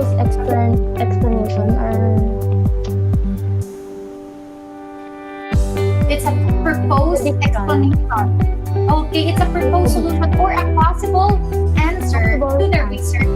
proposed explanation or It's a proposed explanation. Okay, it's a proposed solution or a possible answer to the research.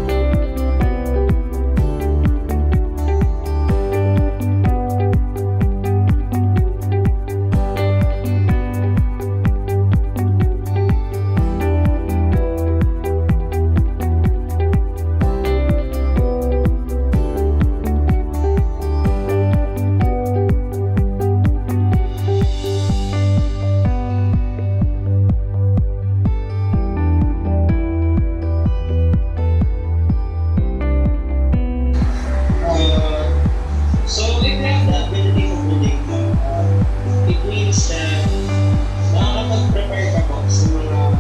So if you have the ability to predict, it means that makakapag-prepare ka po sa mga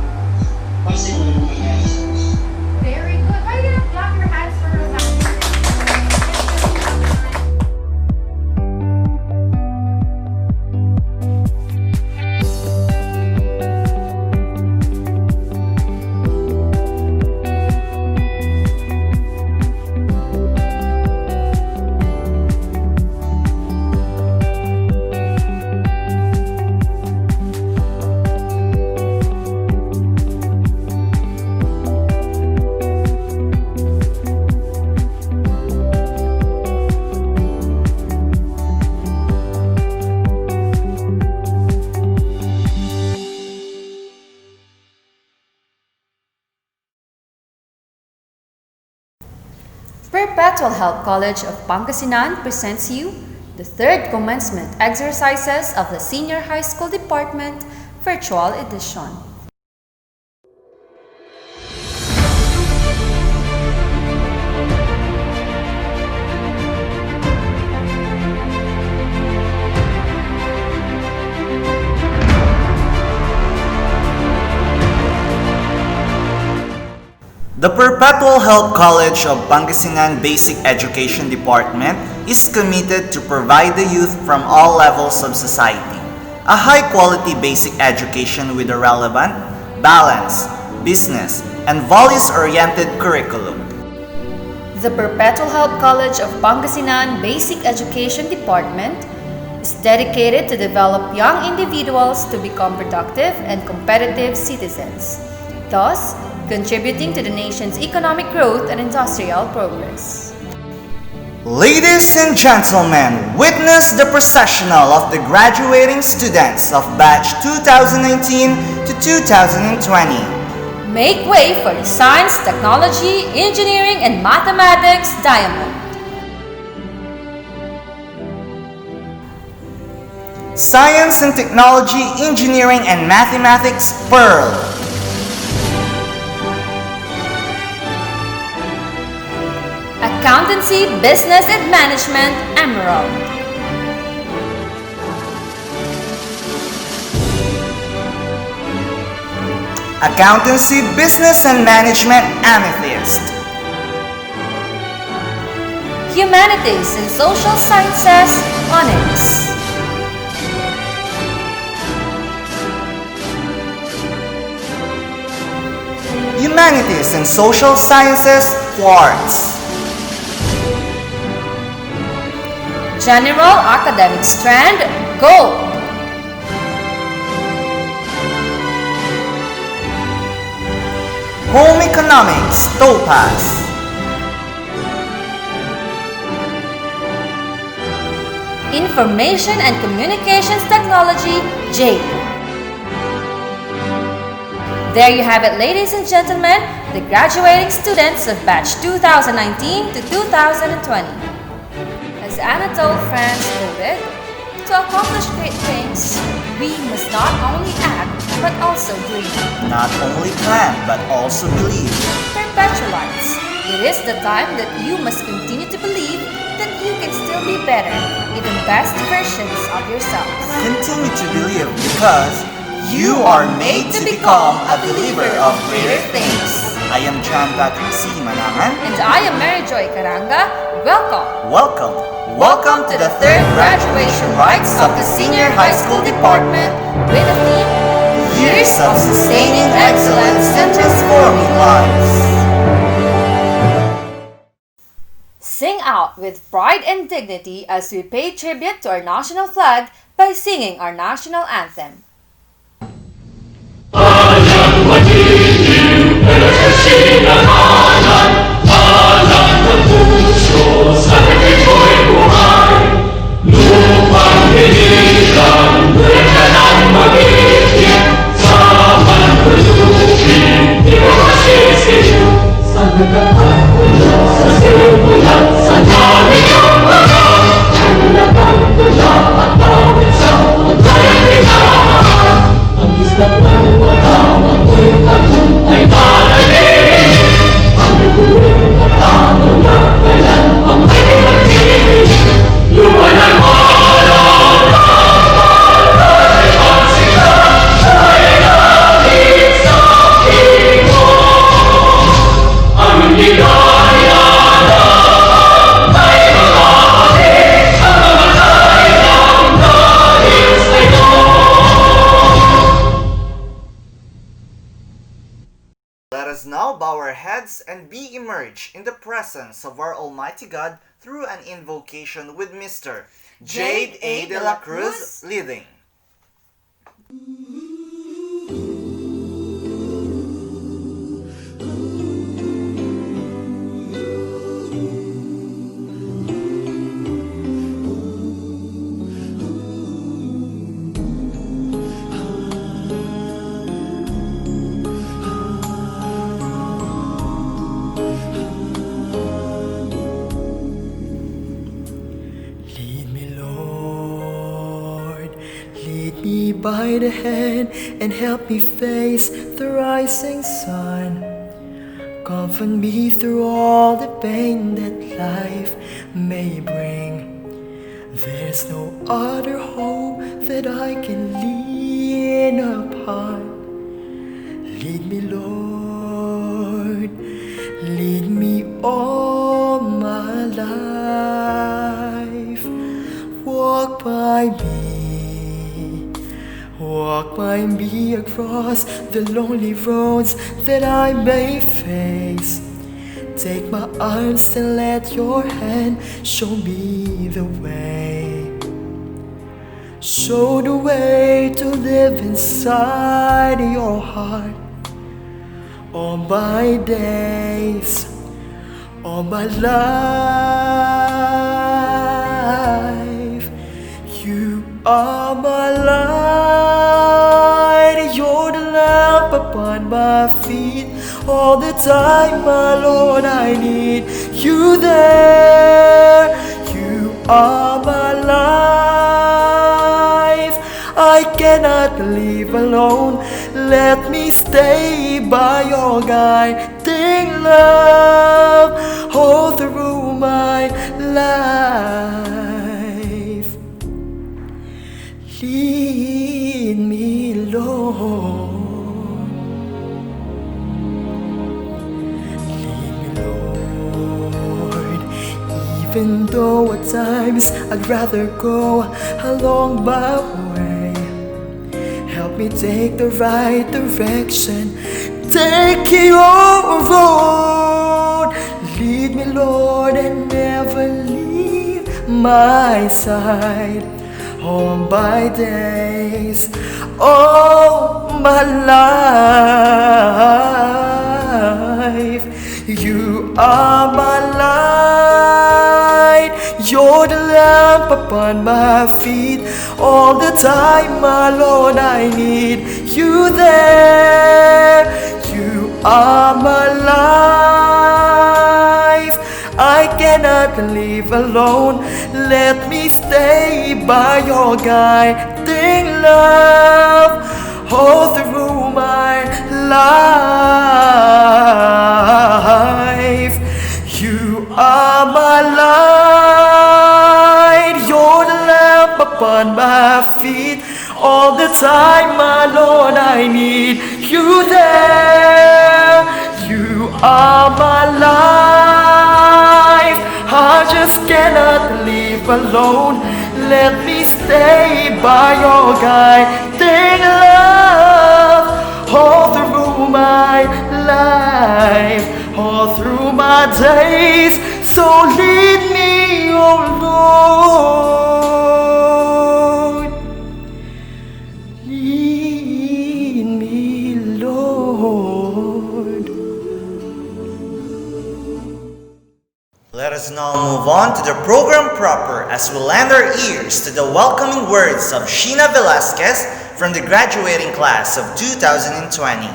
possible mga answers. Very good. Why you not clap your hands for that? Perpetual Health College of Pangasinan presents you the third commencement exercises of the Senior High School Department Virtual Edition. The Perpetual Health College of Pangasinan Basic Education Department is committed to provide the youth from all levels of society a high-quality basic education with a relevant, balanced, business, and values-oriented curriculum. The Perpetual Health College of Pangasinan Basic Education Department is dedicated to develop young individuals to become productive and competitive citizens, thus contributing to the nation's economic growth and industrial progress. Ladies and gentlemen, witness the processional of the graduating students of batch 2019 to 2020. Make way for the Science, Technology, Engineering, and Mathematics Diamond. Science and Technology, Engineering, and Mathematics Pearl. Accountancy, Business, and Management Emerald. Accountancy, Business, and Management Amethyst. Humanities and Social Sciences Onyx. Humanities and Social Sciences Quartz. General Academic Strand Gold. Home Economics Topaz. Information and Communications Technology Jade. There you have it, ladies and gentlemen, the graduating students of batch 2019 to 2020. As Anatole France quoted, to accomplish great things, we must not only act, but also dream. Not only plan, but also believe. Perpetualites, it is the time that you must continue to believe that you can still be better, even best versions of yourselves. Continue to believe because you are made to become a believer of greater things. I am John Patrick C. Manangan. And I am Mary Joy Caranga. Welcome! Welcome to the third graduation rites of the Senior High School Department With the theme, Years of Sustaining Excellence and Transforming Lives. Sing out with pride and dignity as we pay tribute to our national flag by singing our national anthem. Let us now bow our heads and be immersed in the presence of our Almighty God through an invocation with Mr. Jade A. de la Cruz leading. By the hand and help me face the rising sun. Comfort me through all the pain that life may bring. There's no other hope that I can lean upon. Lead me, Lord, lead me all my life. Walk by me across the lonely roads that I may face. Take my arms and let your hand show me the way. Show the way to live inside your heart. All my days, all my life, you are my light. You're the lamp upon my feet. All the time, my Lord, I need you there. You are my life. I cannot live alone. Let me stay by your guiding love all through my life. Lead me, Lord. Lead me, Lord. Even though at times I'd rather go along my way, help me take the right direction. Take your road. Lead me, Lord, and never leave my side. All my days, all my life, you are my light. You're the lamp upon my feet. All the time, my Lord, I need you there. You are my life. I cannot live alone. Let me stay by your guiding love all through my life. You are my light. You're the lamp upon my feet. All the time, my Lord, I need you there. You are my life. I just cannot live alone. Let me stay by your guiding love all through my life, all through my days. So lead me, oh Lord. Lead me, Lord. Let us now move on to the program proper as we lend our ears to the welcoming words of Sheena Velasquez from the graduating class of 2020.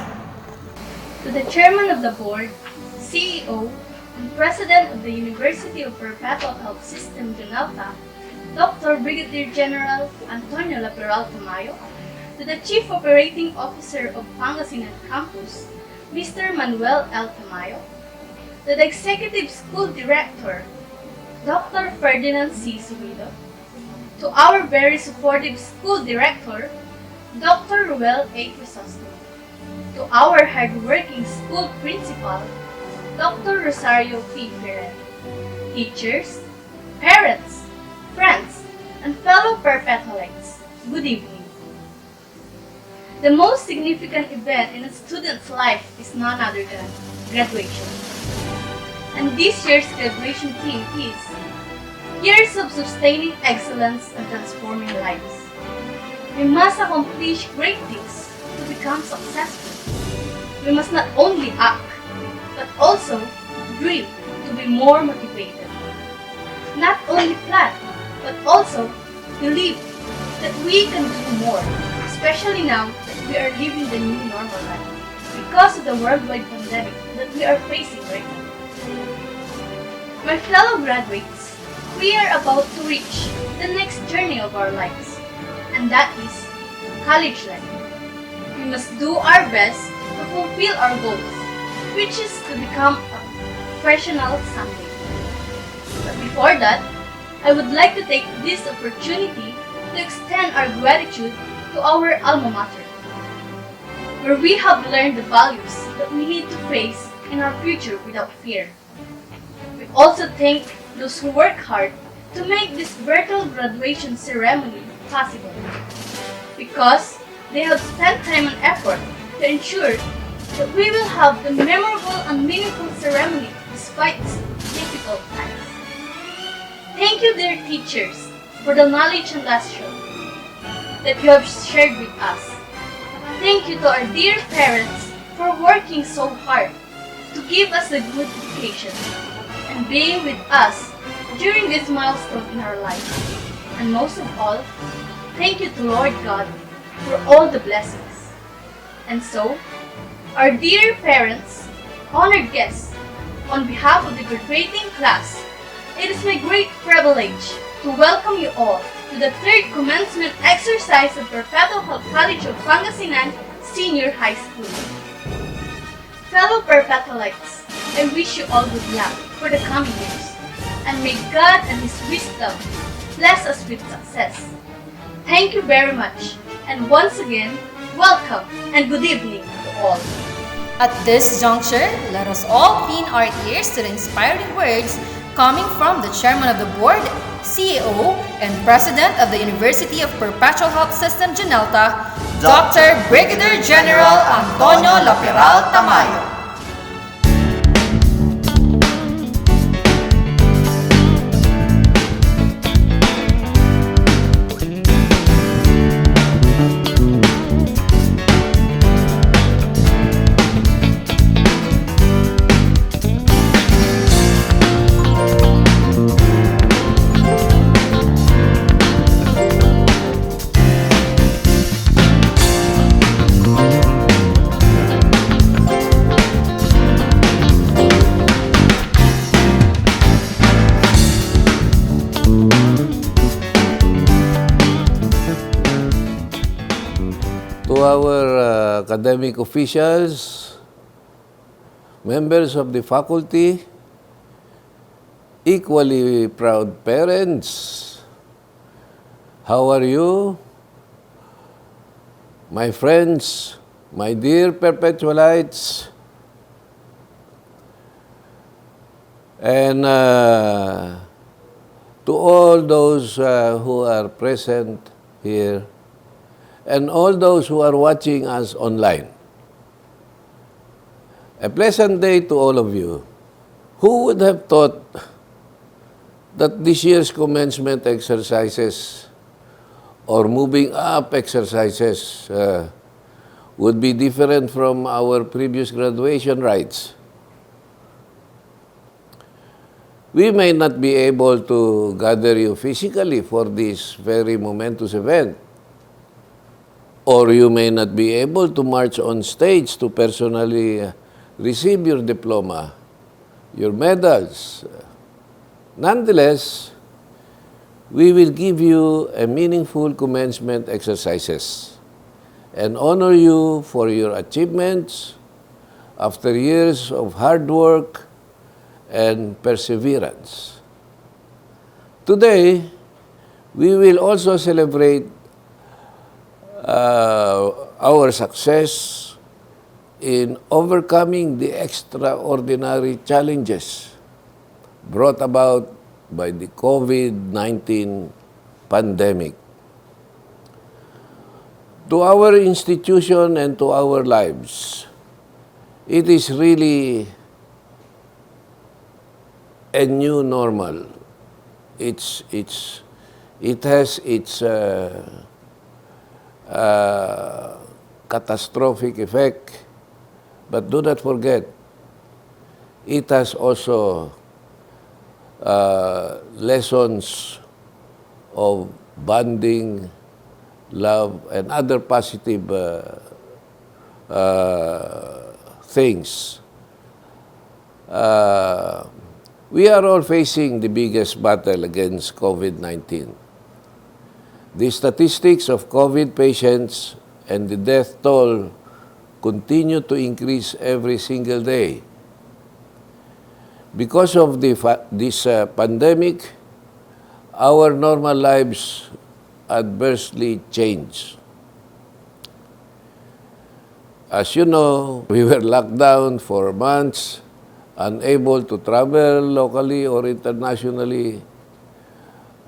To the Chairman of the Board, CEO, and President of the University of Perpetual Health System, Junalta, Dr. Brigadier General Antonio Laperal Tamayo, to the Chief Operating Officer of Pangasinan Campus, Mr. Manuel L. Tamayo, to the Executive School Director, Dr. Ferdinand C. Subido, to our very supportive School Director, Dr. Ruel A. Crisostomo, to our hardworking School Principal, Dr. Rosario P. Ferrer, teachers, parents, friends, and fellow Perpetualites, good evening. The most significant event in a student's life is none other than graduation. And this year's graduation theme is Years of Sustaining Excellence and Transforming Lives. We must accomplish great things to become successful. We must not only act, but also dream to be more motivated. Not only plan, but also believe that we can do more, especially now that we are living the new normal life because of the worldwide pandemic that we are facing right now. My fellow graduates, we are about to reach the next journey of our lives, and that is college life. We must do our best to fulfill our goals, which is to become a professional someday. But before that, I would like to take this opportunity to extend our gratitude to our alma mater, where we have learned the values that we need to face in our future without fear. We also thank those who work hard to make this virtual graduation ceremony possible, because they have spent time and effort to ensure that we will have the memorable and meaningful ceremony despite these difficult times. Thank you, dear teachers, for the knowledge and lesson that you have shared with us. Thank you to our dear parents for working so hard to give us a good education and being with us during this milestone in our lives. And most of all, thank you to Lord God for all the blessings. And so, our dear parents, honored guests, on behalf of the graduating class, it is my great privilege to welcome you all to the third commencement exercise of Perpetual Health College of Pangasinan Senior High School. Fellow Perpetualites, I wish you all good luck for the coming years, and may God and His wisdom bless us with success. Thank you very much, and once again, welcome and good evening to all. At this juncture, let us all keen our ears to the inspiring words coming from the Chairman of the Board, CEO, and President of the University of Perpetual Health System, Junalta, Dr. Brigadier General Antonio Laperal Tamayo. To our academic officials, members of the faculty, equally proud parents, how are you? My friends, my dear Perpetualites, and to all those who are present here, and all those who are watching us online. A pleasant day to all of you. Who would have thought that this year's commencement exercises or moving up exercises would be different from our previous graduation rites. We may not be able to gather you physically for this very momentous event, or you may not be able to march on stage to personally receive your diploma, your medals. Nonetheless, we will give you a meaningful commencement exercises and honor you for your achievements after years of hard work and perseverance. Today, we will also celebrate our success in overcoming the extraordinary challenges brought about by the COVID-19 pandemic. To our institution and to our lives, it is really a new normal. It has its catastrophic effect, but do not forget, it has also lessons of bonding, love, and other positive things. We are all facing the biggest battle against COVID-19. The statistics of COVID patients and the death toll continue to increase every single day. Because of this pandemic, our normal lives adversely changed. As you know, we were locked down for months, unable to travel locally or internationally,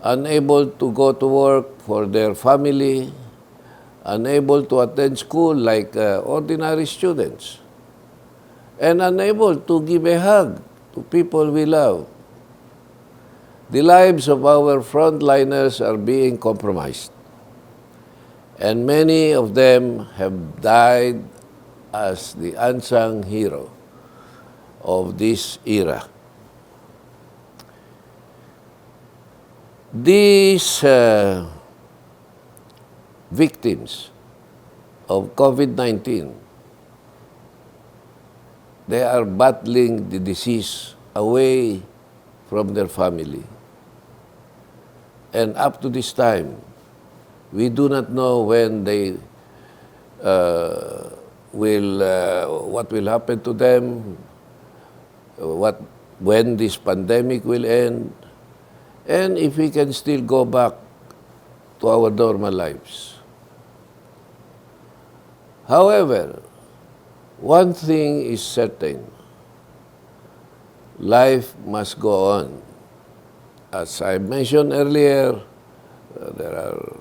unable to go to work for their family, unable to attend school like ordinary students, and unable to give a hug to people we love. The lives of our frontliners are being compromised, and many of them have died as the unsung hero of this era. These victims of COVID-19, they are battling the disease away from their family. And up to this time, we do not know when they what will happen to them, when this pandemic will end, and if we can still go back to our normal lives. However, one thing is certain: life must go on. As I mentioned earlier, there are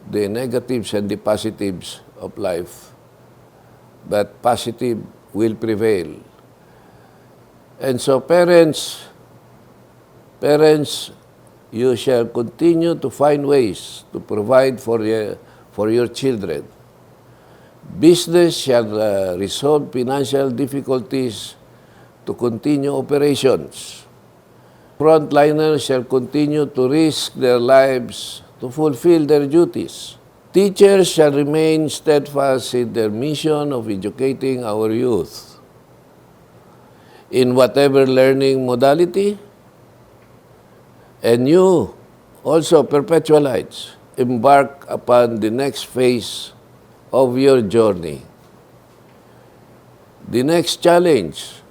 the negatives and the positives of life, but positive will prevail. And so parents, you shall continue to find ways to provide for your children. Business shall resolve financial difficulties to continue operations. Frontliners shall continue to risk their lives to fulfill their duties. Teachers shall remain steadfast in their mission of educating our youth in whatever learning modality. And you, also Perpetualites, embark upon the next phase of your journey. The next challenge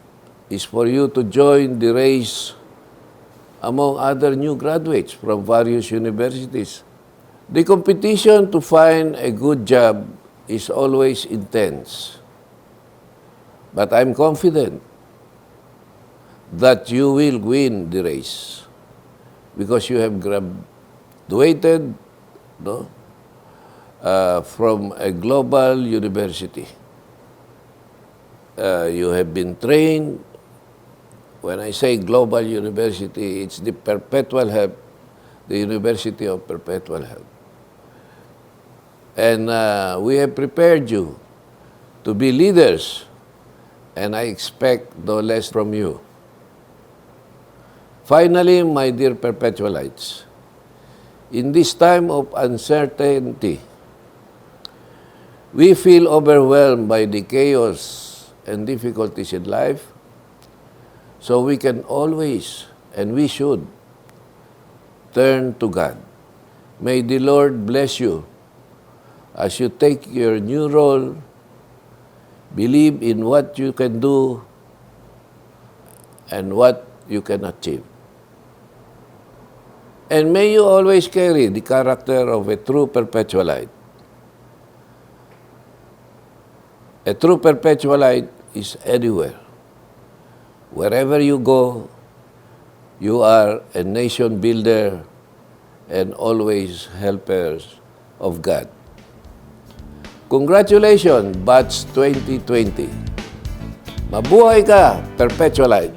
is for you to join the race among other new graduates from various universities. The competition to find a good job is always intense. But I'm confident that you will win the race because you have graduated from a global university. You have been trained When I say global university, it's the Perpetual Health, the University of Perpetual Health. And we have prepared you to be leaders, and I expect no less from you. Finally, my dear Perpetualites, in this time of uncertainty, we feel overwhelmed by the chaos and difficulties in life, so we can always, and we should, turn to God. May the Lord bless you as you take your new role, believe in what you can do and what you can achieve. And may you always carry the character of a true Perpetualite. A true Perpetualite is anywhere. Wherever you go, you are a nation builder and always helpers of God. Congratulations, Batch 2020. Mabuhay ka, Perpetualite.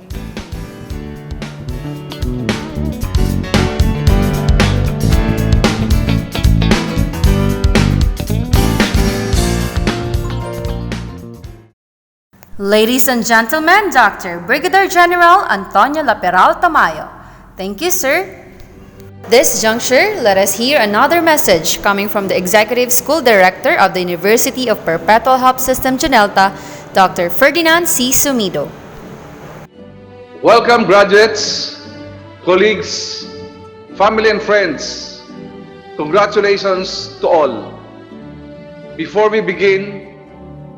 Ladies and gentlemen, Dr. Brigadier General Antonio Laperal Tamayo. Thank you, sir. This juncture, let us hear another message coming from the Executive School Director of the University of Perpetual Health System, Junelta, Dr. Ferdinand C. Sumido. Welcome, graduates, colleagues, family and friends. Congratulations to all. Before we begin,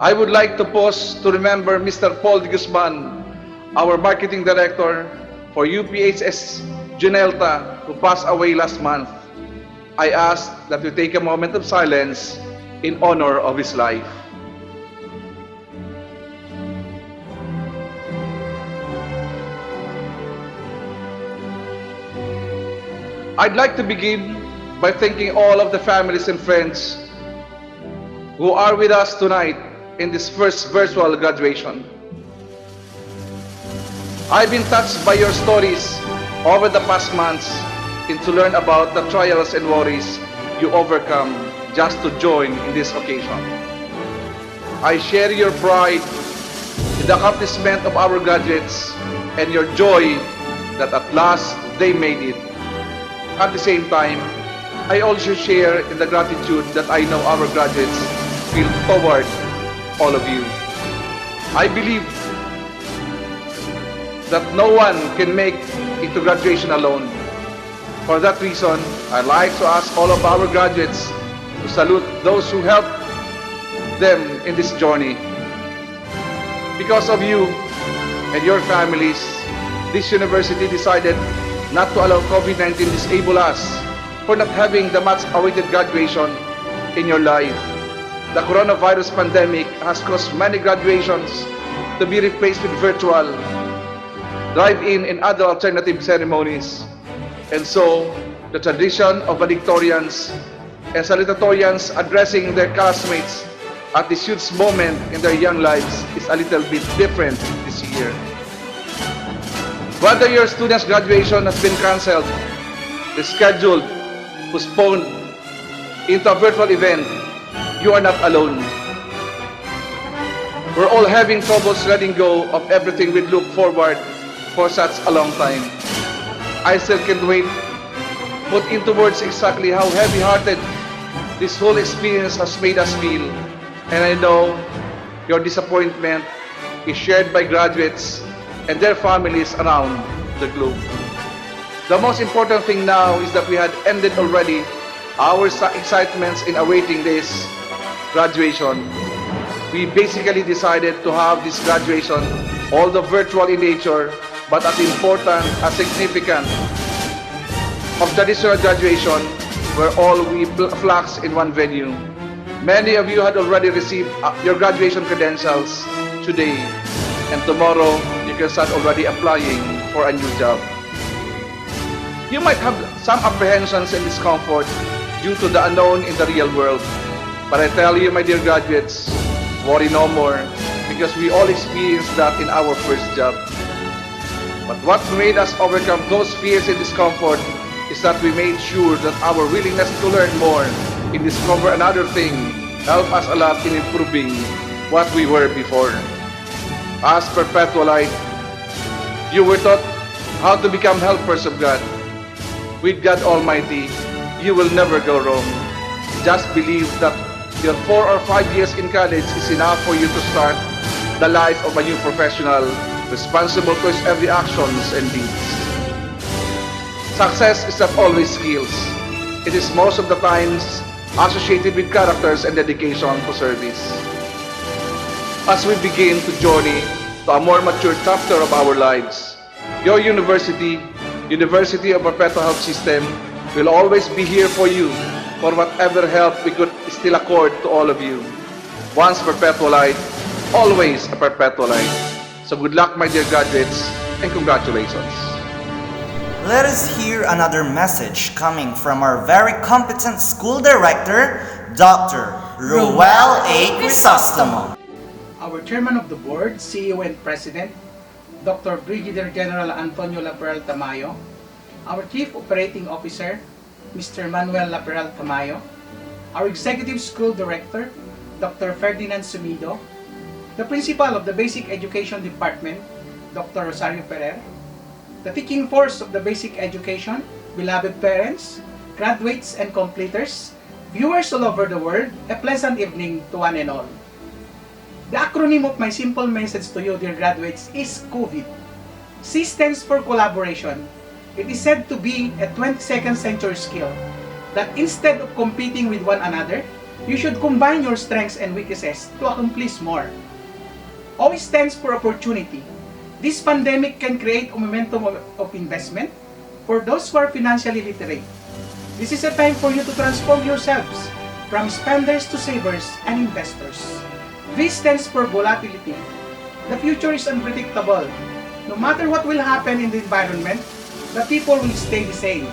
I would like to pause to remember Mr. Paul de Guzman, our Marketing Director for UPHS Junelta, who passed away last month. I ask that we take a moment of silence in honor of his life. I'd like to begin by thanking all of the families and friends who are with us tonight in this first virtual graduation. I've been touched by your stories over the past months and to learn about the trials and worries you overcome just to join in this occasion. I share your pride in the accomplishment of our graduates and your joy that at last they made it. At the same time, I also share in the gratitude that I know our graduates feel toward all of you. I believe that no one can make it to graduation alone. For that reason, I'd like to ask all of our graduates to salute those who helped them in this journey. Because of you and your families, this university decided not to allow COVID-19 disable us for not having the much-awaited graduation in your life. The coronavirus pandemic has caused many graduations to be replaced with virtual, drive-in, and other alternative ceremonies. And so, the tradition of valedictorians and salutatorians addressing their classmates at this huge moment in their young lives is a little bit different this year. Whether your student's graduation has been cancelled, rescheduled, postponed into a virtual event, you are not alone. We're all having troubles letting go of everything we look forward for such a long time. I still can't wait to put into words exactly how heavy-hearted this whole experience has made us feel. And I know your disappointment is shared by graduates and their families around the globe. The most important thing now is that we had ended already our excitements in awaiting this graduation. We basically decided to have this graduation, although virtual in nature, but as important, as significant of traditional graduation, where all we flocks in one venue. Many of you had already received your graduation credentials today, and tomorrow you can start already applying for a new job. You might have some apprehensions and discomfort due to the unknown in the real world, but I tell you, my dear graduates, worry no more, because we all experienced that in our first job. But what made us overcome those fears and discomfort is that we made sure that our willingness to learn more and discover another thing helped us a lot in improving what we were before. As Perpetualite, you were taught how to become helpers of God. With God Almighty, you will never go wrong. Just believe that your 4 or 5 years in college is enough for you to start the life of a new professional, responsible for his every actions and deeds. Success is not always skills. It is most of the times associated with characters and dedication to service. As we begin to journey to a more mature chapter of our lives, your university of Perpetual Health System, will always be here for you for whatever help we could still accord to all of you. Once Perpetualite, always a Perpetualite. So good luck, my dear graduates, and congratulations. Let us hear another message coming from our very competent school director, Dr. Roel A. Crisostomo. Our Chairman of the Board, CEO and President, Dr. Brigadier General Antonio Laperal Tamayo, our Chief Operating Officer, Mr. Manuel Laperal Tamayo, our Executive School Director, Dr. Ferdinand Sumido, the Principal of the Basic Education Department, Dr. Rosario Ferrer, the teaching force of the Basic Education, beloved parents, graduates and completers, viewers all over the world, a pleasant evening to one and all. The acronym of my simple message to you, dear graduates, is COVID. C stands for collaboration. It is said to be a 22nd century skill that instead of competing with one another, you should combine your strengths and weaknesses to accomplish more. O stands for opportunity. This pandemic can create a momentum of investment for those who are financially literate. This is a time for you to transform yourselves from spenders to savers and investors. V stands for volatility. The future is unpredictable. No matter what will happen in the environment, the people will stay the same.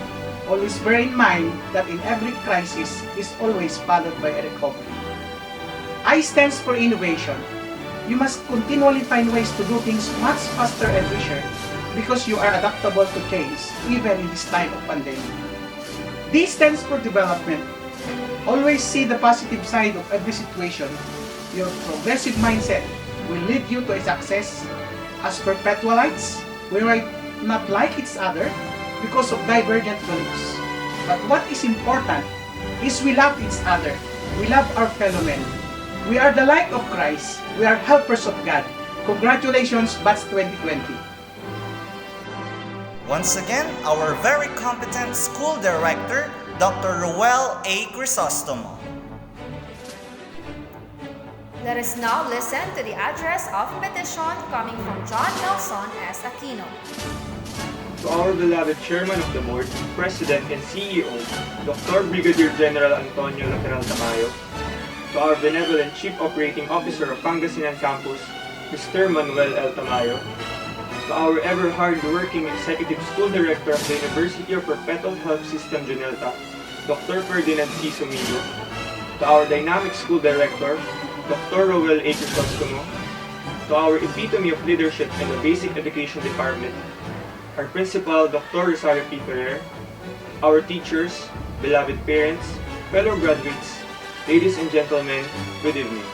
Always bear in mind that in every crisis is always followed by a recovery. I stands for innovation. You must continually find ways to do things much faster and richer because you are adaptable to change even in this time of pandemic. D stands for development. Always see the positive side of every situation. Your progressive mindset will lead you to a success. As Perpetualites, we might not like each other because of divergent beliefs. But what is important is we love each other. We love our fellow men. We are the light of Christ. We are helpers of God. Congratulations, Batch 2020. Once again, our very competent school director, Dr. Roel A. Crisostomo. Let us now listen to the address of petition coming from John Nelson S. Aquino. To our beloved Chairman of the Board, President and CEO, Dr. Brigadier General Antonio Laperal Tamayo, to our benevolent Chief Operating Officer of Pangasinan Campus, Mr. Manuel L. Tamayo, to our ever hard-working Executive School Director of the University of Perpetual Health System Junelta, Dr. Ferdinand C. Sumido, to our dynamic School Director, Dr. Roel A. Crisostomo, to our epitome of leadership in the Basic Education Department, our Principal, Dr. Rosario P. Ferrer, our teachers, beloved parents, fellow graduates, ladies and gentlemen, good evening.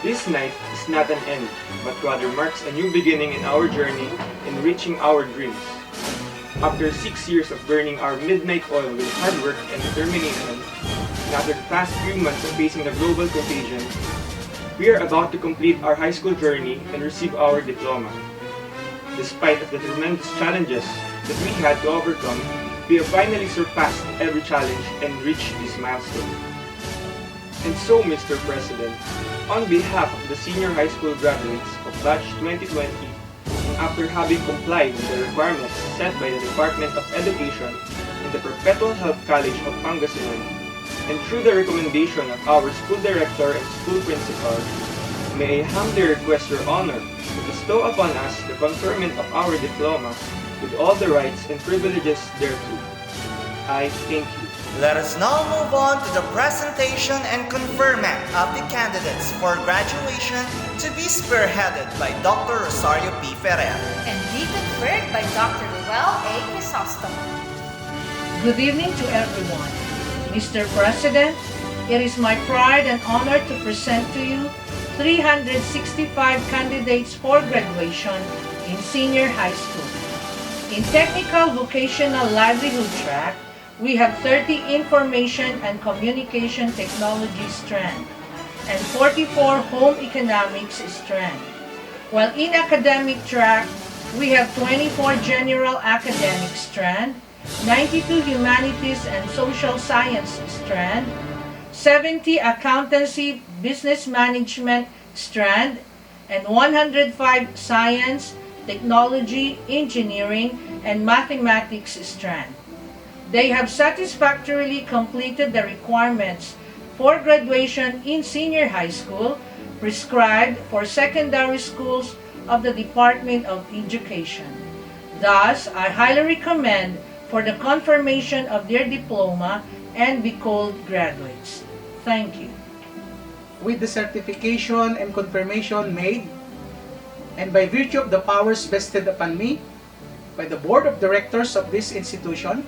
This night is not an end, but rather marks a new beginning in our journey in reaching our dreams. After 6 years of burning our midnight oil with hard work and determination, and after the past few months of facing the global contagion, we are about to complete our high school journey and receive our diploma. Despite of the tremendous challenges that we had to overcome, we have finally surpassed every challenge and reached this milestone. And so, Mr. President, on behalf of the senior high school graduates of Batch 2020, after having complied with the requirements set by the Department of Education and the Perpetual Health College of Pangasinan, and through the recommendation of our school director and school principal, may I humbly request your honor to bestow upon us the conferment of our diploma with all the rights and privileges thereto. I thank you. Let us now move on to the presentation and conferment of the candidates for graduation to be spearheaded by Dr. Rosario P. Ferrer and be conferred by Dr. Ruel A. Crisostomo. Good evening to everyone. Mr. President, it is my pride and honor to present to you 365 candidates for graduation in senior high school. In technical vocational livelihood track, we have 30 information and communication technology strand and 44 home economics strand. While in academic track, we have 24 general academic strand, 92 humanities and social science strand, 70 accountancy business management strand, and 105 science, technology, engineering, and mathematics strand. They have satisfactorily completed the requirements for graduation in senior high school prescribed for secondary schools of the Department of Education. Thus, I highly recommend for the confirmation of their diploma and be called graduates. Thank you. With the certification and confirmation made, and by virtue of the powers vested upon me by the Board of Directors of this institution,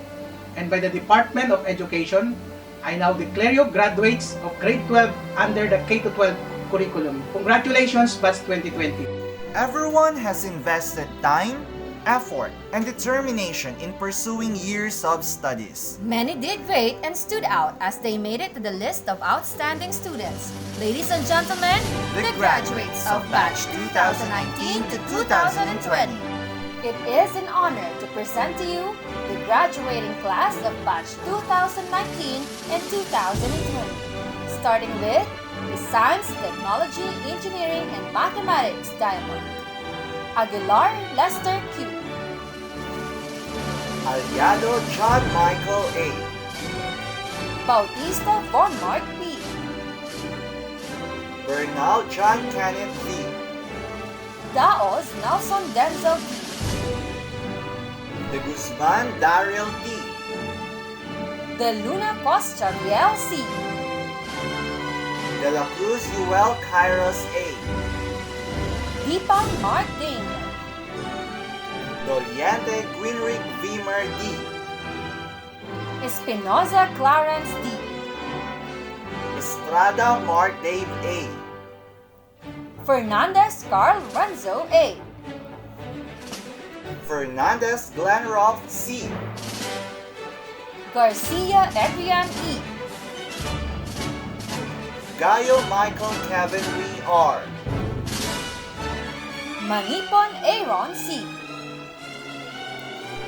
and by the Department of Education, I now declare you graduates of grade 12 under the K-12 curriculum. Congratulations, Batch 2020. Everyone has invested time, effort, and determination in pursuing years of studies. Many did great and stood out as they made it to the list of outstanding students. Ladies and gentlemen, The graduates of batch 2019 to 2020. It is an honor to present to you the graduating class of batch 2019 and 2020. Starting with the Science, Technology, Engineering, and Mathematics Diamond. Aguilar Lester Q. Aliado John Michael A. Bautista Von Mark P. Bernal John Kenneth V. Daos Nelson Denzel D. De Guzman Daryl D. De Luna Coschaviel C. De la Cruz Yuel Kairos A. Deepak Mark Daniel. Doliente Gwinrick Vimer D. Espinoza Clarence D. Estrada Mark Dave A. Fernandez Carl Renzo A. Fernandez Glenn Rolf C. Garcia Adrian E. Gayo Michael Kevin Lee R. Manipon Aaron C.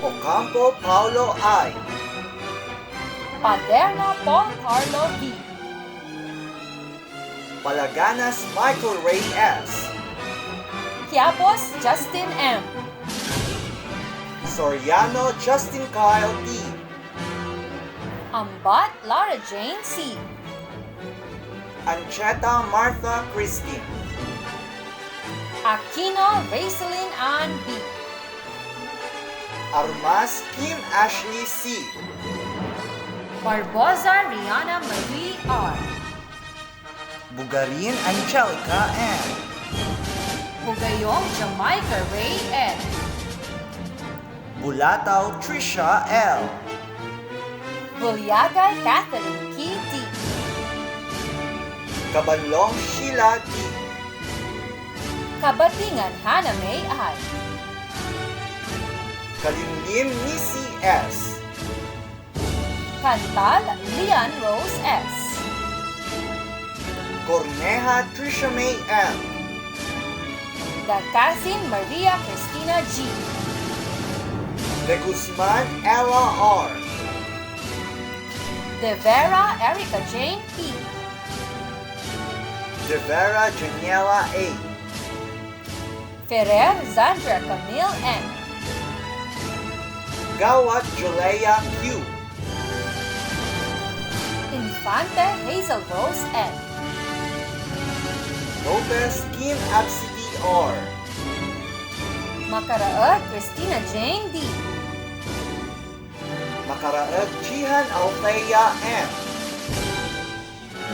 Ocampo Paulo I. Paderno Paul Carlo V. Palaganas Michael Ray S. Quiapos Justin M. Soriano Justin Kyle T. Ambat Lara Jane C. Ancheta Martha Christine. Aquino Raiselin Ann B. Armas Kim Ashley C. Barboza Rihanna Marie R. Bugarin Angelica N. Bugayong Jamaica Ray N. Bulataw Trisha L. Bulyagay Catherine Key D. Kabanlong Sheila D. Kabatingan Hannah May I. Kalimlim Missy S. Cantal Lian Rose S. Corneja Trisha May M. Dakasin Maria Cristina G. De Guzman Ella R. De Vera Erica Jane P. De Vera Janiela A. Ferrer Zandra Camille N. Gawat Julia Q. Infante Hazel Rose N. Lopez Kim Absidy R. Makaraot Christina Jane D. Makaraeg Jihan Althea M.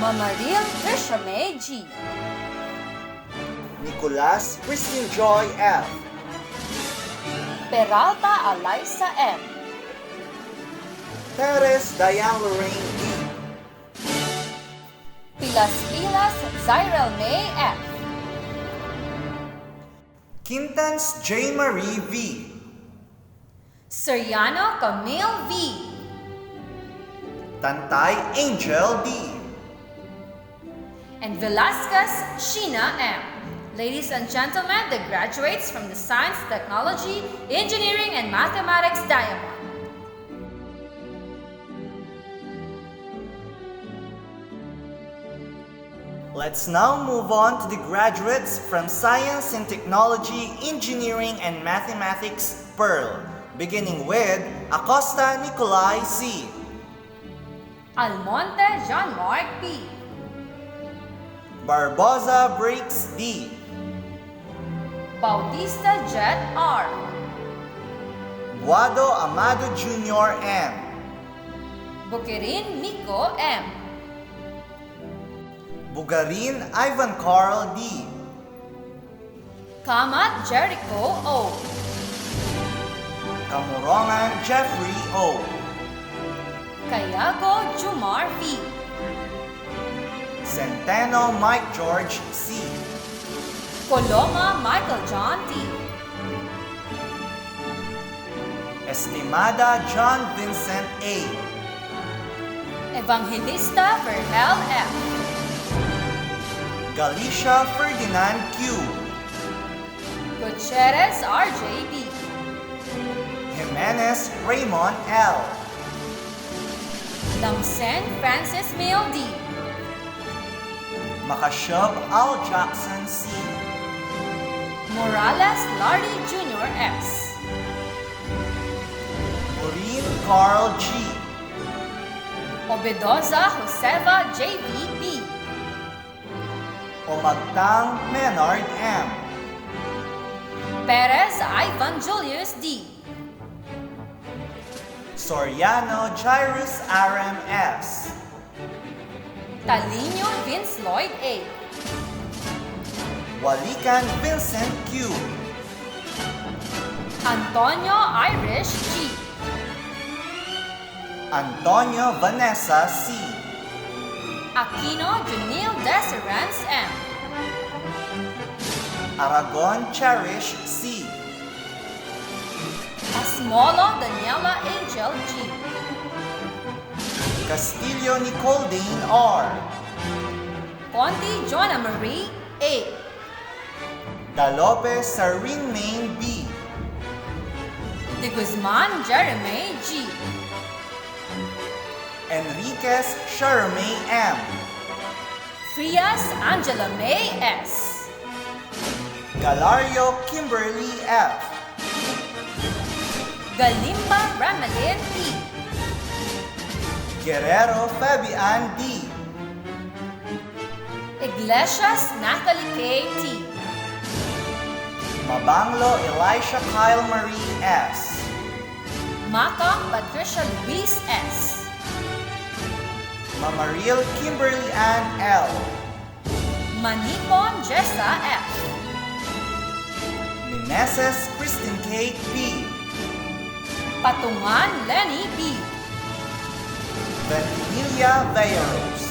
Mamaril Trisha May G. Nicolas Christine Joy F. Peralta Alyssa M. Teres Diane Lorraine D. Pilas Pilas Zyrel May F. Quintans J. Marie V. Soriano Camille V. Tantay Angel D. And Velasquez Sheena M. Ladies and gentlemen, the graduates from the Science, Technology, Engineering, and Mathematics Diamond. Let's now move on to the graduates from Science and Technology, Engineering, and Mathematics Pearl, beginning with Acosta Nicolai C. Almonte Jean-Marc P. Barboza Breaks D. Bautista Jet R. Buado Amado Jr. M. Bukirin Nico M. Bugarin Ivan Carl D. Kamat Jericho O. Kamurongan Jeffrey O. Kayago Jumar V. Centeno Mike George C. Coloma Michael John T. Estimada John Vincent A. Evangelista Verhel F. Galicia Ferdinand Q. Gutierrez RJB. Jimenez Raymond L. Lamsen Francis Mayo D. Makashub Al Jackson C. Morales Larry Jr. S. Maureen Carl G. Obedoza Joseva JVB. Omagtang Menard M. Perez Ivan Julius D. Soriano Jairus Aram S. Talino Vince Lloyd A. Walikan Vincent Q. Antonio Irish G. Antonio Vanessa C. Aquino Junil Deserance M. Aragon Cherish C. Asmolo Daniela Angel G. Castillo Nicole Dane R. Conti Jonna Marie A. Dalope Sarin Main B. De Guzman Jeremy G. Enriquez Charmaine M. Frias Angela May S. Galario Kimberly F. Galimba Ramalin P. Guerrero Fabian D. Iglesias Natalie K. T. Mabanglo Elisha Kyle Marie S. Macam Patricia Luis S. Mamaril Kimberly Ann L. Manipon Jessa F. Meneses Kristen Kate B. Patungan Lenny B. Ventimiglia Veyeros.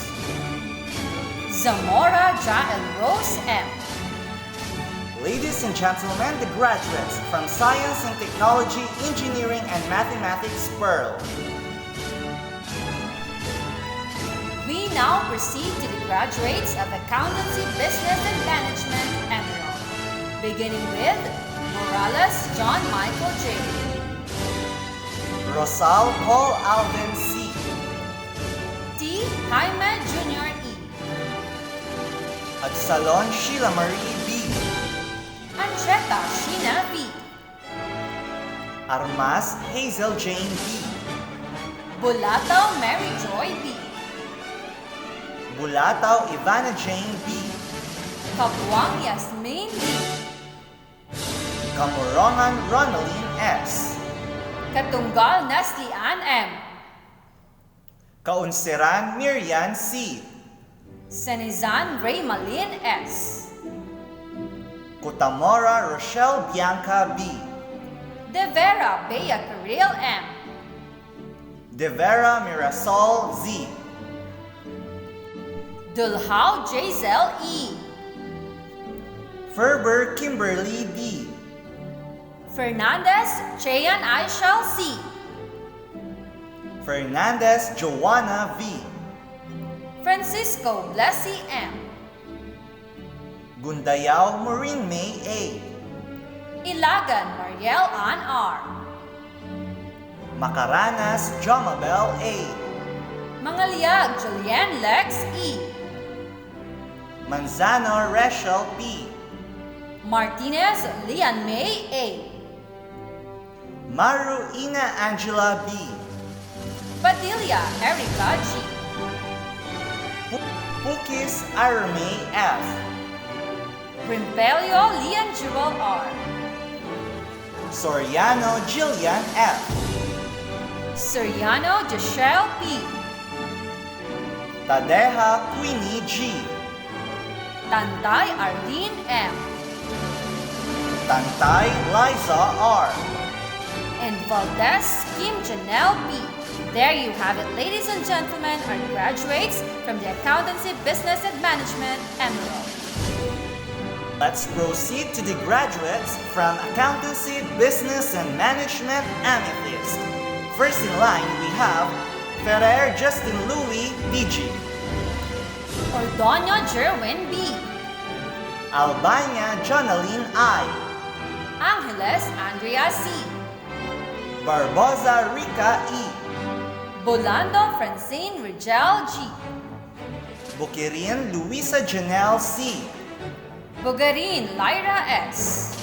Zamora Jael Rose M. Ladies and gentlemen, the graduates from Science and Technology, Engineering, and Mathematics Pearl. We now proceed to the graduates of Accountancy, Business, and Management Emerald, beginning with Morales John Michael J. Rosal Paul Alvin C. T. Jaime Jr. E. Agsalon Sheila Marie B. Ancheta Sheena B. Armas Hazel Jane B. Bulataw Mary Joy B. Bulataw Ivana Jane B. Kapuang Yasmin B. Kamurongan Ronaline S. Katunggal Nestle Ann M. Kaunseran Miriam C. Senizan Ray Malin S. Kutamora Rochelle Bianca B. De Vera Bea Caril M. De Vera Mirasol Z. Dulhao Jazel E. Ferber Kimberly D. Fernandez Cheyan Aishal C. Fernandez Joanna V. Francisco Blessy M. Gundayao Maureen May A. Ilagan Mariel Ann R. Macaranas Jomabel A. Mangaliag Julian Lex E. Manzano Rachel P. Martinez Lian May A. Maru Ina Angela B. Padilla Erica G. Pukis Arame F. Rimpelio Lian Jewel R. Soriano Jillian F. Soriano Joshelle P. Tadeja Queenie G. Tantay Arlene M. Tantay Liza R. And Valdez Kim Janelle P. There you have it, ladies and gentlemen, our graduates from the Accountancy, Business and Management Emerald. Let's proceed to the graduates from Accountancy, Business and Management Amethyst. First in line, we have Ferrer Justin Louis BG. Ordonio Jerwin B. Albania Jonaline I. Angeles Andrea C. Barboza Rica E. Bolando Francine Rigel G. Bukirin Luisa Janelle C. Bugarin Lyra S.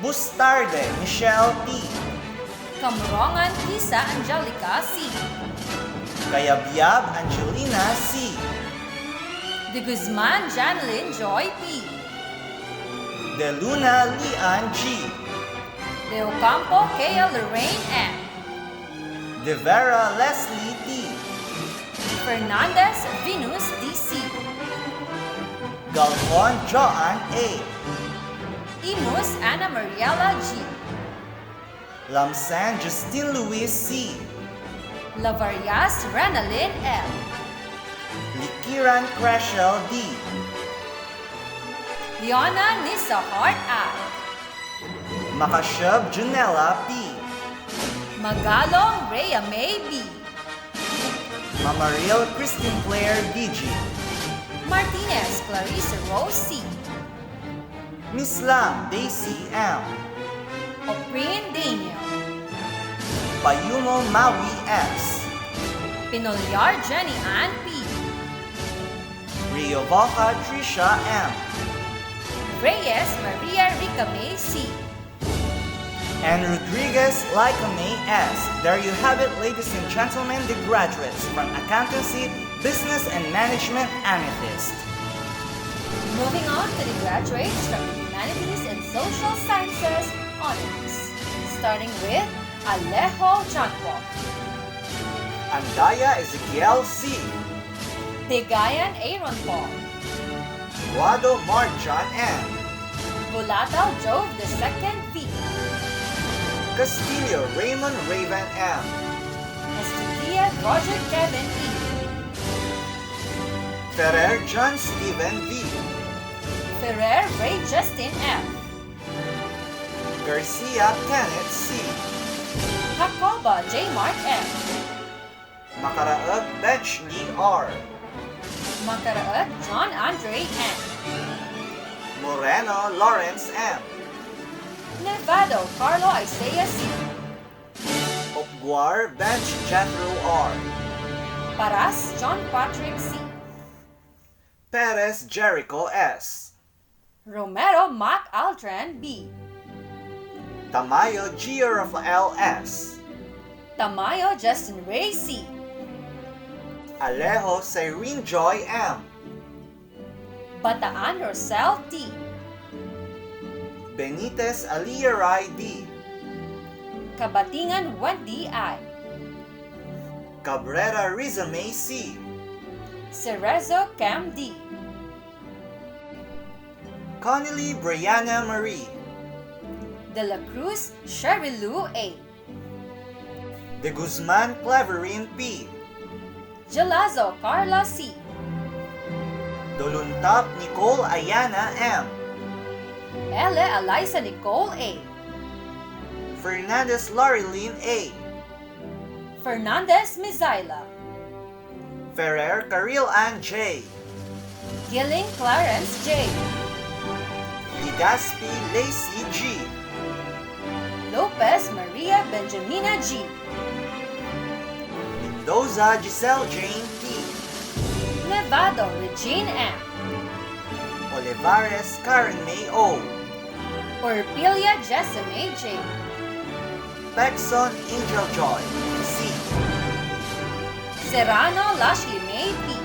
Bustarde Michelle P. Kamurongan Kisa Angelica C. Kayabyab Angelina C. De Guzman Janeline Joy P. De Luna Lian G. De Ocampo Kea Lorraine M. De Vera Leslie T. Fernandez Venus DC. Galfon Joan A. Imus Ana Mariela G. Lamsan Justin Louis C. Lavarias Renalyn L. Likiran Crashel D. Leona Nisa Hart I. Makashab Junella P. Magalong Rhea May B. Mamaril Christine Claire DG. Martinez Clarissa Rose C. Miss Lam Daisy M. Oprin Daniel. Payumo Maui S. Pinolyar Jenny Ann P. Riovaca Trisha M. Reyes Maria Rica May C. And Rodriguez Laika May S. There you have it, ladies and gentlemen, the graduates from Accountancy, Business and Management Amethyst. Moving on to the graduates from the Humanities and Social Sciences Honors. Starting with Alejo Chanpo. Andaya Ezekiel C. Degayan Aaron Paul. Guado Marjan M. Bulataw Jove II V. Castillo Raymond Raven M. Estudia Roger Kevin E. Ferrer John Stephen V. Ferrer Ray Justin F. Garcia Kenneth C. Jacoba J. Mark M. Makaraag Bench D. R. Makaraat John Andre M. Moreno Lawrence M. Nevado Carlo Isaiah C. Opguar Bench Jethro R. Paras John Patrick C. Perez Jericho S. Romero Mac Altran B. Tamayo Gio Rafael S. Tamayo Justin Ray C. Alejo Cyrene Joy M. Bataan Rosel T. Benitez Aliaray D. Kabatingan Wendy I. Cabrera Rizame C. Cerezo Cam D. Connelly Brianna Marie. De la Cruz Sherry Lou A. De Guzman Cleverine P. Gelazo Carla C. Doluntap Nicole Ayana M. Ele Eliza Nicole A. Fernandez Laureline A. Fernandez Mizaila. Ferrer Caril Ann J. Gilling Clarence J. Ligaspi Lacey G. Lopez Maria Benjamina G. Mendoza Giselle Jane P. Nevado Regine M. Olivares Karen May O. Orpilia Jessame J. Pexon Angel Joy C. Serrano Lashley May P.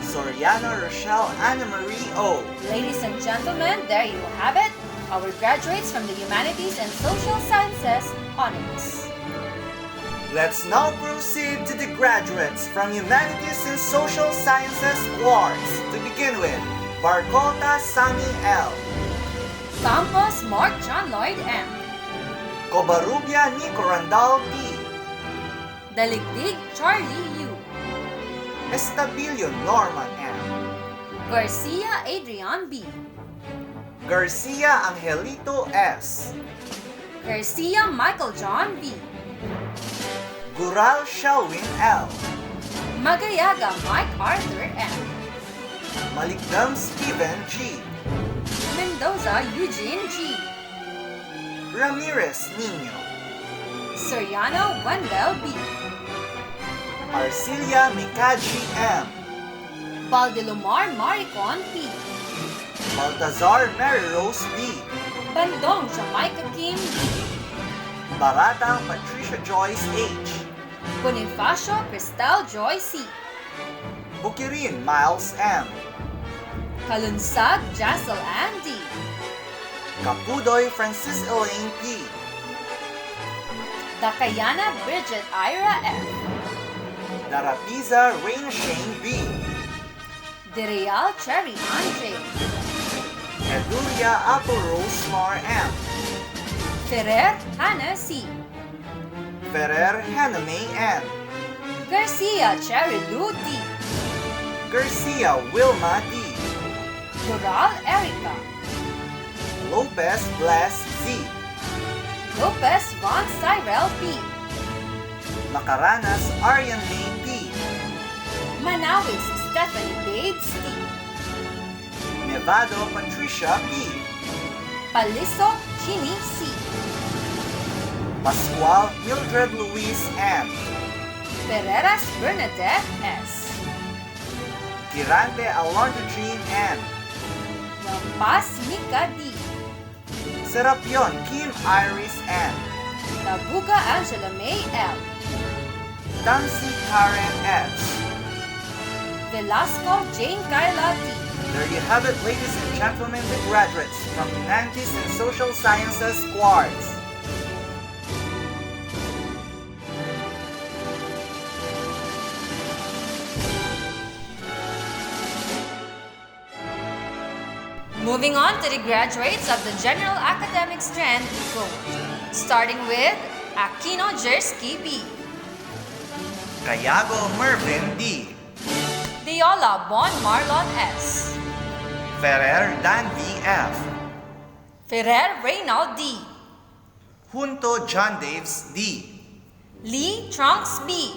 Soriano Rochelle Anna Marie O. Ladies and gentlemen, there you have it, our graduates from the Humanities and Social Sciences Honors. Let's now proceed to the graduates from Humanities and Social Sciences Quartz. To begin with, Barcota Sami L. Campos Mark John Lloyd M. Cobarrubia Nico Randall P. Daligdig Charlie U. Estabilio Norman M. Garcia Adrian B. Garcia Angelito S. Garcia Michael John B. Gural Shelwin L. Magayaga Mike Arthur M. Maligdam Stephen G. Mendoza Eugene G. Ramirez Nino. Soriano Wendell B. Arcilia Mikaji M. Baldelomar Maricon P. Baltazar Mary Rose B. Bandong Jamaica Kim B. Baratang Patricia Joyce H. Bonifacio Cristal Joy C. Bukirin Miles M. Kalunsag Jassel Andy. Kapudoy Francis Elaine P. Dakayana Bridget Ira F. Darapiza Rain Shane B. Dereal Cherry Andre. Edulia Apple Rose Mar M. Ferrer Hannah C. Ferrer Hannah May M. Garcia Cherry Lou D. Garcia Wilma D. Doral Erica. Lopez Bless Z. Lopez Von Cyril P. Macaranas Arian May P. Manawis Stephanie Babes T. Nevado Patricia P. Paliso Chini C. Pascual Mildred Louise M. Ferreras Bernadette S. Kirante Alondra Jean M. Lampas Mika D. Serapion Kim Iris M. Tabuga Angela May L. Tansi Karen S. Velasco Jane Carla D. There you have it, ladies and gentlemen, the graduates from Humanities and Social Sciences Quartz. Moving on to the graduates of the General Academic Strand Gold, starting with Aquino Jersky B. Cayago Mervin D. Viola Bon Marlon S. Ferrer Dan V. F. Ferrer Reynald D. Junto John Daves D. Lee Trunks B.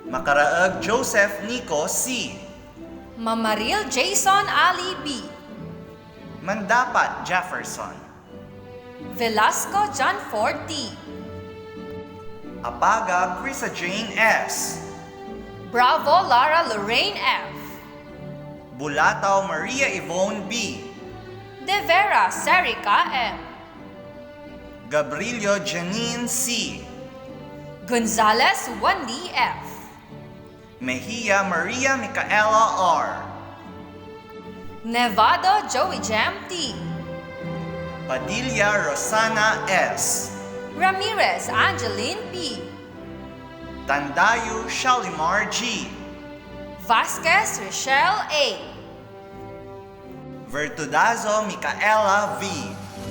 Macaraag Joseph Nico C. Mamaril Jason Ali B. Mandapat Jefferson. Velasco John Ford D. Apaga Krisa Jane S. Bravo Lara Lorraine F. Bulataw Maria Yvonne B. De Vera Serica M. Gabrilio Janine C. Gonzalez Wendy F. Mejia Maria Micaela R. Nevado Joey Jam T. Padilla Rosana S. Ramirez Angeline P. Tandayo Shalimar G. Vasquez Rochelle A. Vertudazo Micaela V.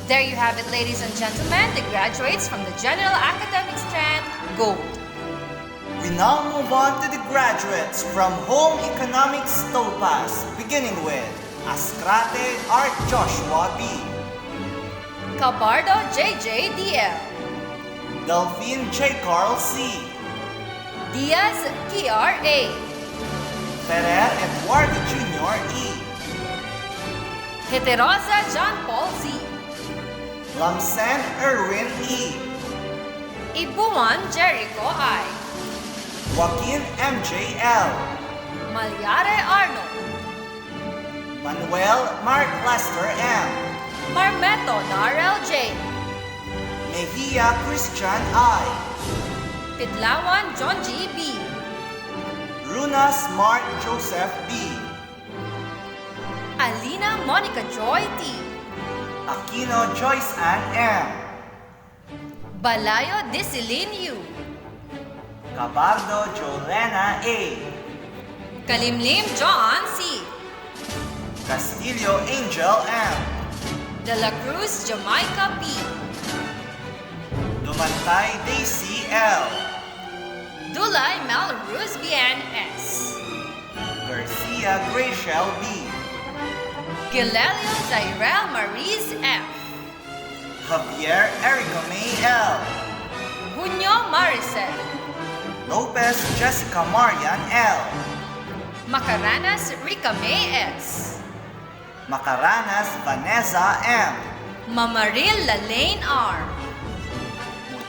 There you have it, ladies and gentlemen, the graduates from the General Academic Strand Gold. We now move on to the graduates from Home Economics Topaz, beginning with Ascrate Art Joshua B. Cabardo JJ DL. Delphine J. Carl C. Diaz Kiar A. Ferrer Eduardo Jr. E. Heterosa John Paul Z. Lamsen Erwin E. Ibuan Jericho I. Joaquin MJL. Malyare Arnold. Manuel Mark Lester M. Marmeto Darrell J. Mejia Christian I. Pitlawan John G. B. Runa Smart Joseph B. Alina Monica Joy T. Aquino Joyce Ann M. Balayo Disilin U. Cabardo Jolena A. Kalimlim John C. Castillo Angel M. De La Cruz Jamaica P. Dumantay Daisy L. Dulay Melrose Bien S. Garcia Graciel B. Gilelio Zairel Maurice F. Javier Erica May L. Junio Maricel. Lopez Jessica Marian L. Macaranas Rica May S. Macaranas Vanessa M. Mamaril Lalaine R.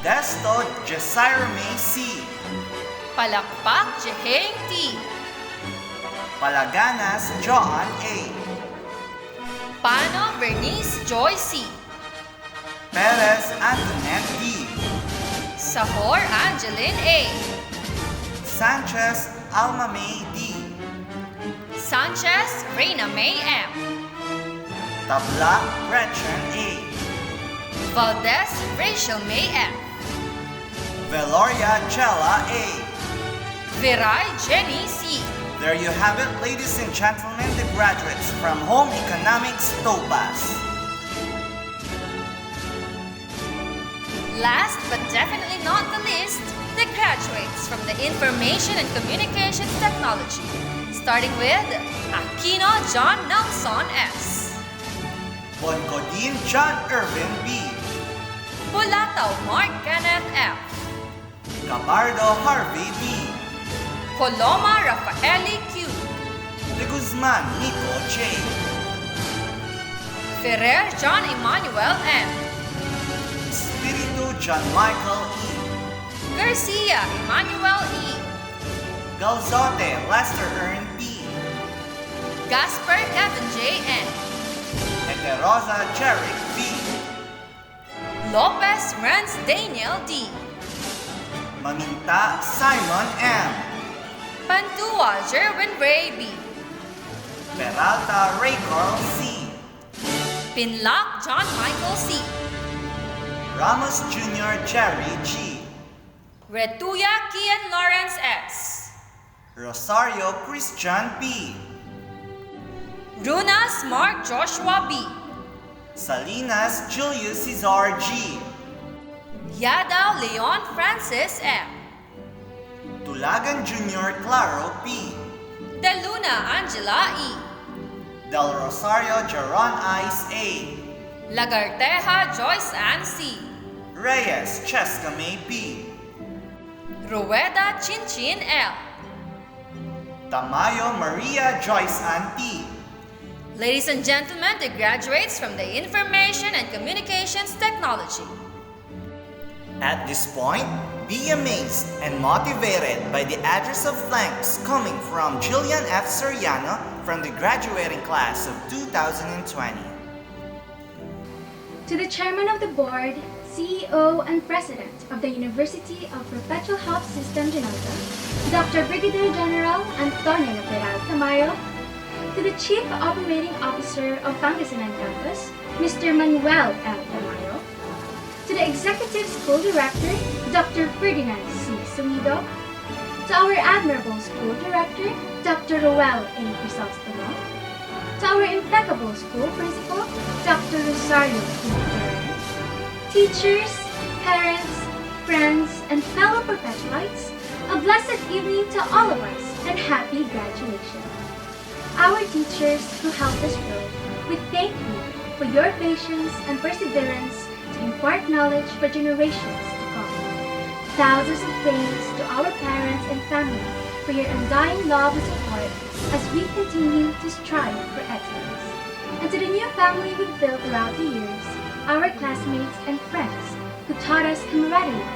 Modesto Jesira May C. Palakpak Jeheng T. Palaganas Joan A. Pano Bernice Joy C. Perez Antoinette D. Sahor Angeline A. Sanchez Alma May D. Sanchez Reina May M. Tabla Gretchen A. Valdez Rachel May F. Veloria Chella A. Viray Jenny C. There you have it, ladies and gentlemen, the graduates from Home Economics Topaz. Last but definitely not the least, the graduates from the Information and Communications Technology, starting with Aquino John Nelson S. Bongodin John Irvin B. Bulataw Mark Kenneth F. Cabardo Harvey B. Coloma Rafaeli Q. De Guzman Nico J. Ferrer John Emmanuel M. Espiritu John Michael E. Garcia Emmanuel E. Galzote Lester Ern P. Gasper Evan J. N. Heterosa Jerick V. Lopez Renz Daniel D. Maminta Simon M. Pantua Jerwin Ray B. Peralta Ray Carl C. Pinlock John Michael C. Ramos Jr. Jerry G. Retuya Kian Lawrence S. Rosario Christian P. Runas Mark Joshua B. Salinas Julius Cesar G. Yadaw Leon Francis M. Tulagan Jr. Claro P. De Luna Angela E. Del Rosario Jaron Ice A. Lagarteja Joyce Ann C. Reyes Cheska May P. Rueda Chinchin L. Tamayo Maria Joyce Ann T. Ladies and gentlemen, the graduates from the Information and Communications Technology. At this point, be amazed and motivated by the address of thanks coming from Jillian F. Soriano from the graduating class of 2020. To the Chairman of the Board, CEO, and President of the University of Perpetual Health System Genoa, Dr. Brigadier General Antonio Laperal Tamayo, to the Chief Operating Officer of Pangasinan Campus, Mr. Manuel L. Tamayo, to the Executive School Director, Dr. Ferdinand C. Sumido, to our Admirable School Director, Dr. Roel A. Crisostomo, to our impeccable school principal, Dr. Rosario P. Ferrer, teachers, parents, friends, and fellow Perpetualites, a blessed evening to all of us and happy graduation. Our teachers who helped us grow, we thank you for your patience and perseverance to impart knowledge for generations to come. Thousands of thanks to our parents and family for your undying love and support as we continue to strive for excellence. And to the new family we've built throughout the years, our classmates and friends who taught us camaraderie,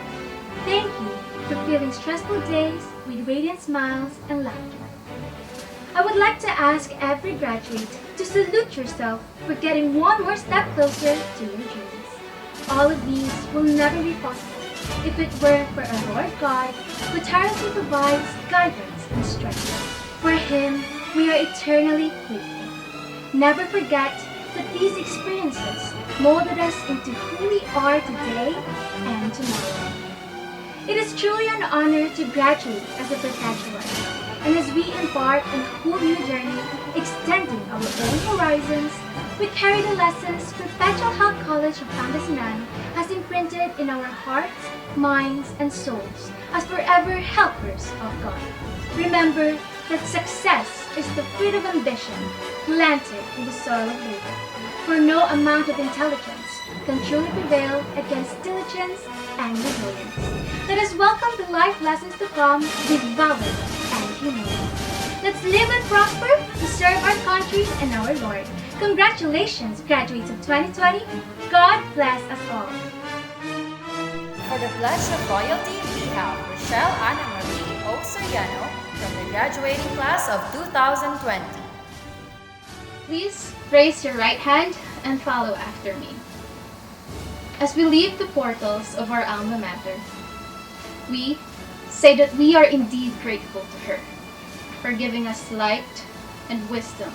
thank you for filling stressful days with radiant smiles and laughter. I would like to ask every graduate to salute yourself for getting one more step closer to your dreams. All of these will never be possible if it were for our Lord God who tirelessly provides guidance and strength. For Him, we are eternally grateful. Never forget that these experiences molded us into who we are today and tomorrow. It is truly an honor to graduate as a Perpetualite, and as we embark on a whole new journey, extending our own horizons, we carry the lessons Perpetual Health College of Pangasinan has imprinted in our hearts, minds, and souls as forever helpers of God. Remember that success is the fruit of ambition planted in the soil of labor, for no amount of intelligence can truly prevail against diligence and resilience. Let us welcome the life lessons to come with valor and humility. Let's live and prosper to serve our country and our Lord. Congratulations, graduates of 2020. God bless us all. For the Pledge of Loyalty, we have Rochelle Ana Marie O. Soriano from the graduating class of 2020. Please raise your right hand and follow after me. As we leave the portals of our alma mater, we say that we are indeed grateful to her for giving us light and wisdom,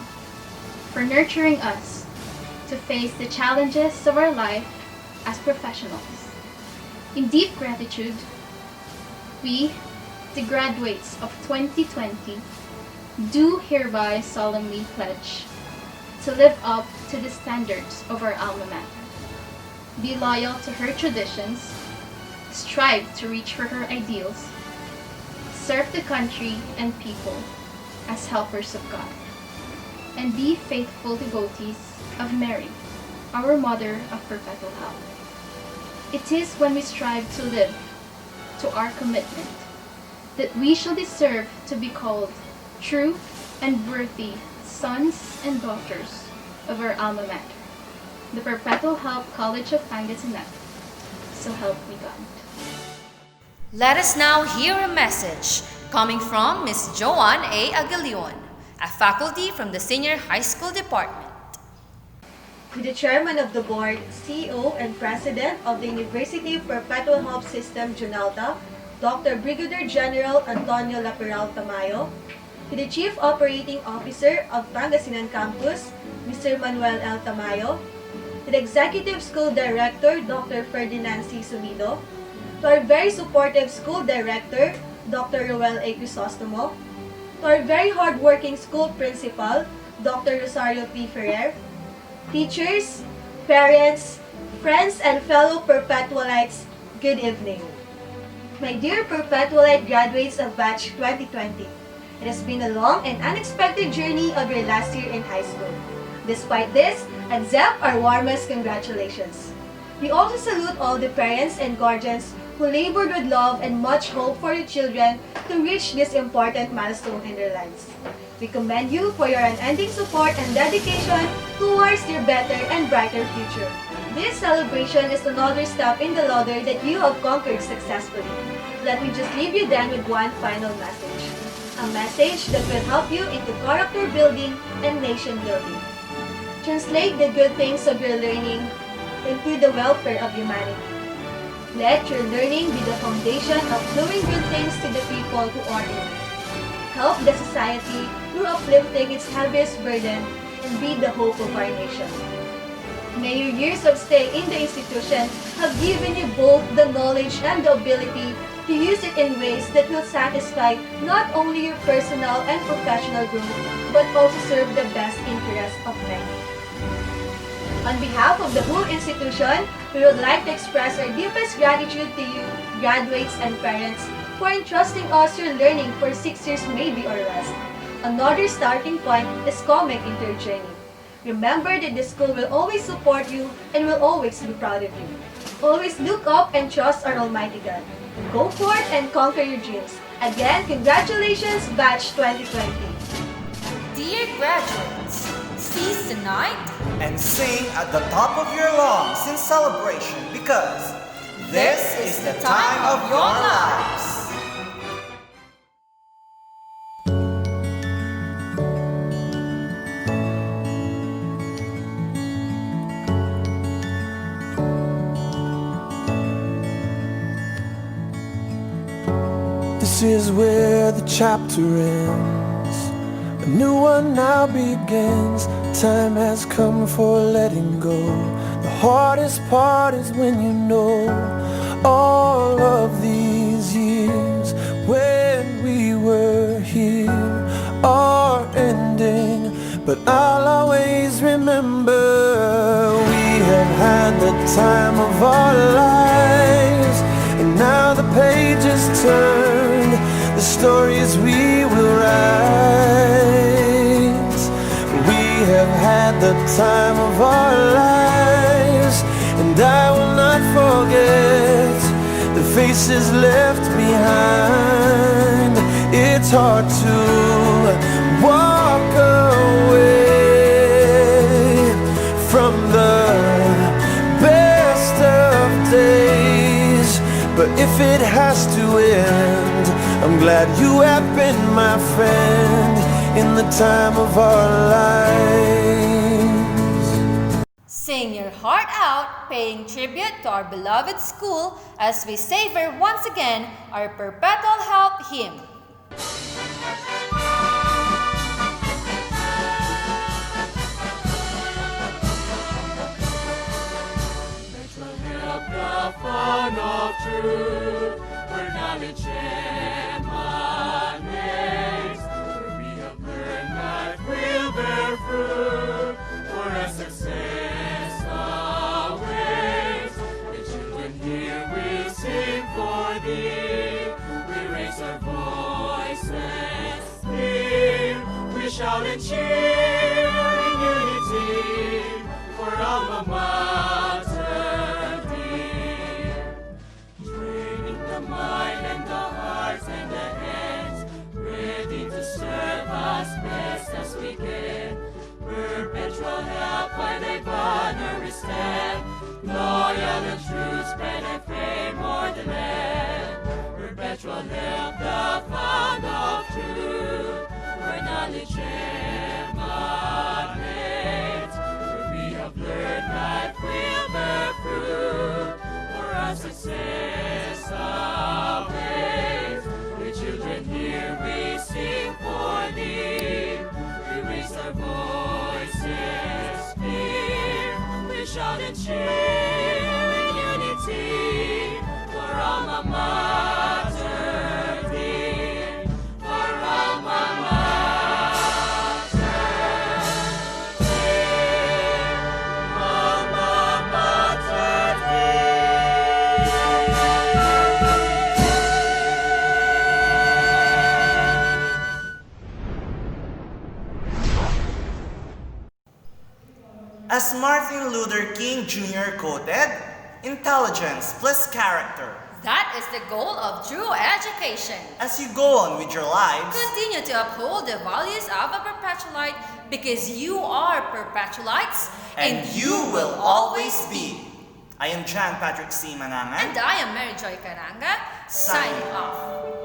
for nurturing us to face the challenges of our life as professionals. In deep gratitude, we, the graduates of 2020, do hereby solemnly pledge to live up to the standards of our alma mater, be loyal to her traditions, strive to reach for her ideals, serve the country and people as helpers of God, and be faithful devotees of Mary, our Mother of Perpetual Health. It is when we strive to live to our commitment that we shall deserve to be called true and worthy sons and daughters of our alma mater, the Perpetual Health College of Pangasinan. So help me God. Let us now hear a message coming from Ms. Joanne A. Agalion, a faculty from the Senior High School Department. To the Chairman of the Board, CEO, and President of the University of Perpetual Health System, Junalta, Dr. Brigadier General Antonio Laperal Tamayo. To the Chief Operating Officer of Pangasinan Campus, Mr. Manuel L. Tamayo. To the Executive School Director, Dr. Ferdinand C. Sumido. To our very supportive School Director, Dr. Roel A. Crisostomo. To our very hardworking School Principal, Dr. Rosario P. Ferrer. Teachers, parents, friends, and fellow Perpetualites, good evening. My dear Perpetualite graduates of Batch 2020, it has been a long and unexpected journey of your last year in high school. Despite this, accept our warmest congratulations. We also salute all the parents and guardians who labored with love and much hope for your children to reach this important milestone in their lives. We commend you for your unending support and dedication towards your better and brighter future. This celebration is another step in the ladder that you have conquered successfully. Let me just leave you then with one final message. A message that will help you into character building and nation building. Translate the good things of your learning into the welfare of humanity. Let your learning be the foundation of doing good things to the people who are in need. Help the society through uplifting its heaviest burden and be the hope of our nation. May your years of stay in the institution have given you both the knowledge and the ability to use it in ways that will satisfy not only your personal and professional growth, but also serve the best interest of many. On behalf of the whole institution, we would like to express our deepest gratitude to you, graduates and parents, for entrusting us your learning for 6 years maybe or less. Another starting point is coming into your journey. Remember that the school will always support you and will always be proud of you. Always look up and trust our Almighty God. Go forth and conquer your dreams. Again, congratulations, Batch 2020. Dear graduates, seize the night and sing at the top of your lungs in celebration because this is the time of your lives. This is where the chapter ends. A new one now begins. Time has come for letting go. The hardest part is when you know all of these years when we were here are ending. But I'll always remember we have had the time of our lives. And now the page is turned, the stories we will write. We have had the time of our lives, and I will not forget the faces left behind. It's hard to walk away from the best of days. But if it has to end, I'm glad you have been my friend in the time of our lives. Sing your heart out, paying tribute to our beloved school as we savor once again our Perpetual Help hymn. Fun of truth, where knowledge emanates, where we have learned life will bear fruit, for our success awaits. The children here will sing for thee, we raise our voices here, we shout and cheer in unity for alma mater. Mind and the hearts and the hands, ready to serve us best as we can. Perpetual help by thy banner we stand, loyal and true, spread our fame o'er the land. Perpetual help, the fount of truth, where knowledge emanates, where we have learned life will bear fruit, for our success awaits. The children here we sing for thee, we raise our voices here, we shout and cheer in unity for alma mater dear, for alma mater dear, alma mater dear. As Martin Luther King Jr. quoted, intelligence plus character. That is the goal of true education. As you go on with your lives, Continue to uphold the values of a Perpetualite because you are Perpetualites and you will always be. I am John Patrick C. Manangan. And I am Mary Joy Caranga, signing off.